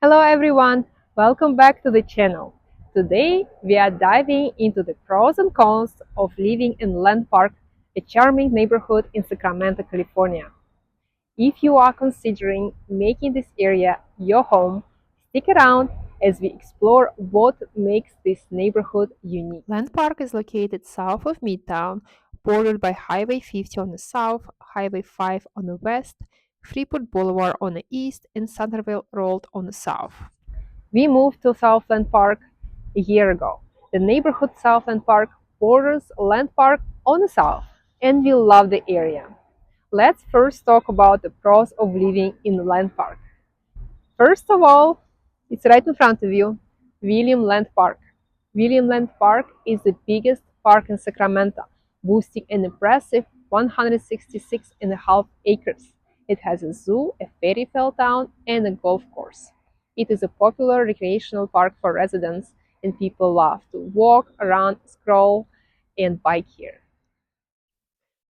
Hello everyone, welcome back to the channel. Today we are diving into the pros and cons of living in Land Park, a charming neighborhood in Sacramento, California. If you are considering making this area your home, stick around as we explore what makes this neighborhood unique. Land Park is located south of Midtown, bordered by Highway 50 on the south, Highway 5 on the west, Freeport Boulevard on the east, and Centerville Road on the south. We moved to Southland Park a year ago. The neighborhood Southland Park borders Land Park on the south, and we love the area. Let's first talk about the pros of living in Land Park. First of all, it's right in front of you, William Land Park. William Land Park is the biggest park in Sacramento, boasting an impressive 166.5 acres. It has a zoo, a fairy tale town, and a golf course. It is a popular recreational park for residents, and people love to walk around, stroll, and bike here.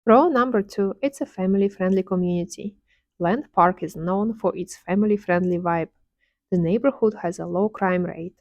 Pro number two, it's a family-friendly community. Land Park is known for its family-friendly vibe. The neighborhood has a low crime rate.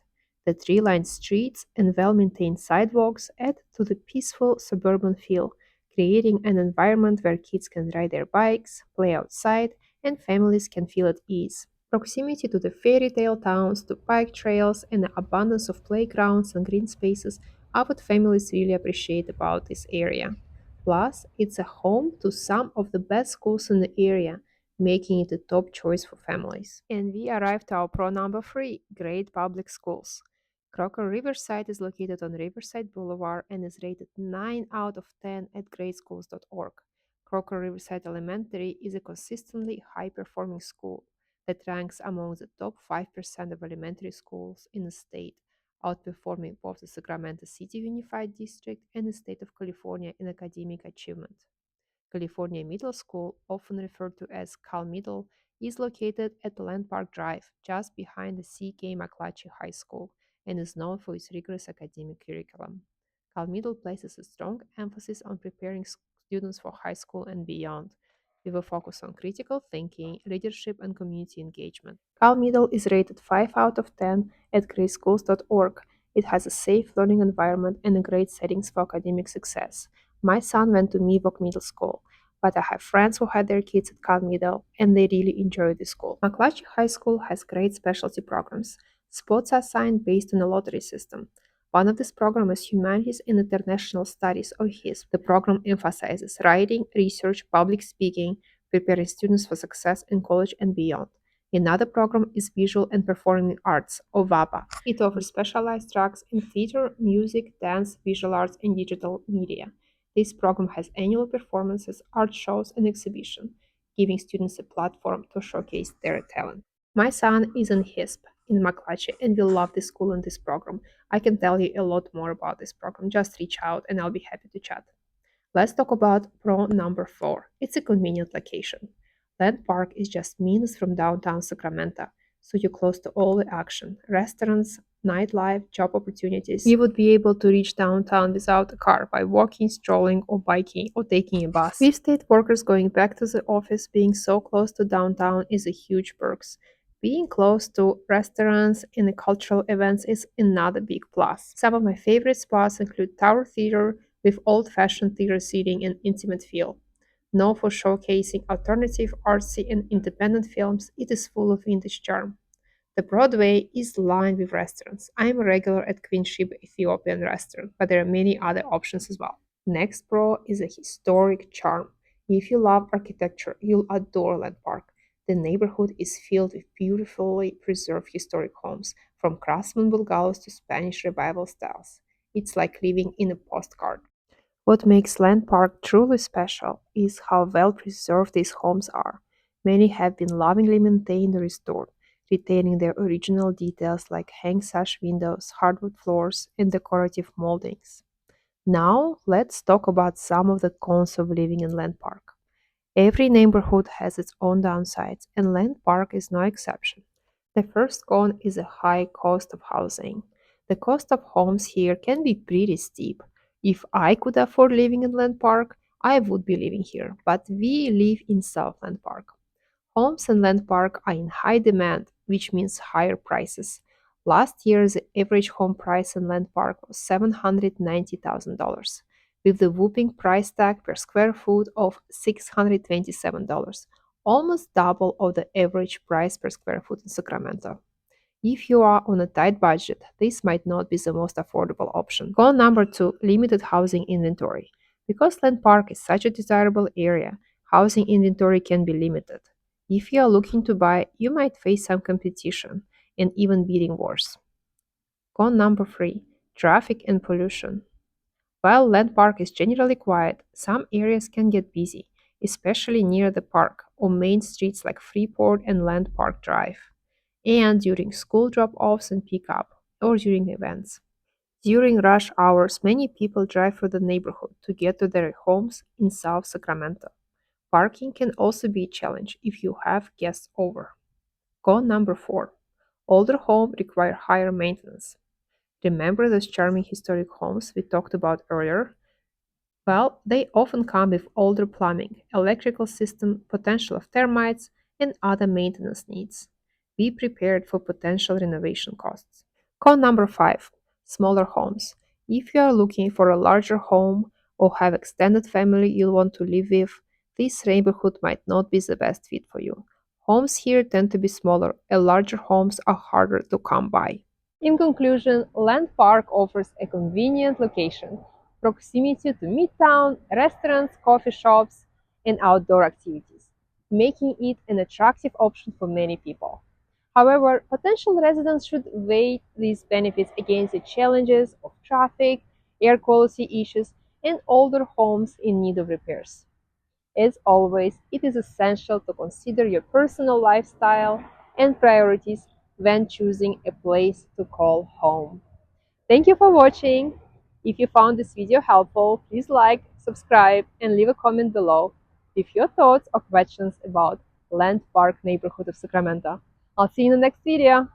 The tree-lined streets and well-maintained sidewalks add to the peaceful suburban feel, creating an environment where kids can ride their bikes, play outside, and families can feel at ease. Proximity to the fairy tale towns, to bike trails, and the abundance of playgrounds and green spaces are what families really appreciate about this area. Plus, it's a home to some of the best schools in the area, making it a top choice for families. And we arrived to our pro number three, great public schools. Crocker Riverside is located on Riverside Boulevard and is rated 9 out of 10 at greatschools.org. Crocker Riverside Elementary is a consistently high performing school that ranks among the top 5% of elementary schools in the state, outperforming both the Sacramento City Unified District and the state of California in academic achievement. California Middle School, often referred to as Cal Middle, is located at Land Park Drive, just behind the C.K. McClatchy High School, and is known for its rigorous academic curriculum. Cal Middle places a strong emphasis on preparing students for high school and beyond, with a focus on critical thinking, leadership, and community engagement. Cal Middle is rated 5 out of 10 at greatschools.org. It has a safe learning environment and great settings for academic success. My son went to Miwok Middle School, but I have friends who had their kids at Cal Middle and they really enjoyed the school. McClatchy High School has great specialty programs. Spots are assigned based on a lottery system. One of these programs is Humanities and International Studies, or HISP. The program emphasizes writing, research, public speaking, preparing students for success in college and beyond. Another program is Visual and Performing Arts, or VAPA. It offers specialized tracks in theater, music, dance, visual arts, and digital media. This program has annual performances, art shows, and exhibitions, giving students a platform to showcase their talent. My son is in HISP in McClatchy and will love this school and this program. I can tell you a lot more about this program. Just reach out and I'll be happy to chat. Let's talk about pro number four. It's a convenient location. Land Park is just minutes from downtown Sacramento, so you're close to all the action restaurants, nightlife, job opportunities. You would be able to reach downtown without a car by walking, strolling, or biking, or taking a bus. With state workers going back to the office, being so close to downtown is a huge perk. Being close to restaurants and cultural events is another big plus. Some of my favorite spots include Tower Theater with old-fashioned theater seating and intimate feel. Known for showcasing alternative, artsy, and independent films, it is full of vintage charm. The Broadway is lined with restaurants. I am a regular at Queen Sheba Ethiopian restaurant, but there are many other options as well. Next pro is a historic charm. If you love architecture, you'll adore Land Park. The neighborhood is filled with beautifully preserved historic homes, from craftsman bungalows to Spanish revival styles. It's like living in a postcard. What makes Land Park truly special is how well preserved these homes are. Many have been lovingly maintained and restored, retaining their original details like hang sash windows, hardwood floors, and decorative moldings. Now, let's talk about some of the cons of living in Land Park. Every neighborhood has its own downsides, and Land Park is no exception. The first con is a high cost of housing. The cost of homes here can be pretty steep. If I could afford living in Land Park, I would be living here, but we live in South Land Park. Homes in Land Park are in high demand which means higher prices. Last year, the average home price in Land Park was $790,000, with the whopping price tag per square foot of $627, almost double of the average price per square foot in Sacramento. If you are on a tight budget, this might not be the most affordable option. Con number two, limited housing inventory. Because Land Park is such a desirable area, housing inventory can be limited. If you are looking to buy, you might face some competition and even bidding wars. Con number three, traffic and pollution. While Land Park is generally quiet, some areas can get busy, especially near the park or main streets like Freeport and Land Park Drive, and during school drop offs and pickup, or during events. During rush hours, many people drive through the neighborhood to get to their homes in South Sacramento. Parking can also be a challenge if you have guests over. Con number four, older homes require higher maintenance. Remember those charming historic homes we talked about earlier? Well, they often come with older plumbing, electrical system, potential of termites, and other maintenance needs. Be prepared for potential renovation costs. Con number five, smaller homes. If you are looking for a larger home or have extended family you'll want to live with, this neighborhood might not be the best fit for you. Homes here tend to be smaller, and larger homes are harder to come by. In conclusion, Land Park offers a convenient location, proximity to Midtown, restaurants, coffee shops, and outdoor activities, making it an attractive option for many people. However, potential residents should weigh these benefits against the challenges of traffic, air quality issues, and older homes in need of repairs. As always, it is essential to consider your personal lifestyle and priorities when choosing a place to call home. Thank you for watching. If you found this video helpful, please like, subscribe, and leave a comment below with your thoughts or questions about Land Park neighborhood of Sacramento. I'll see you in the next video.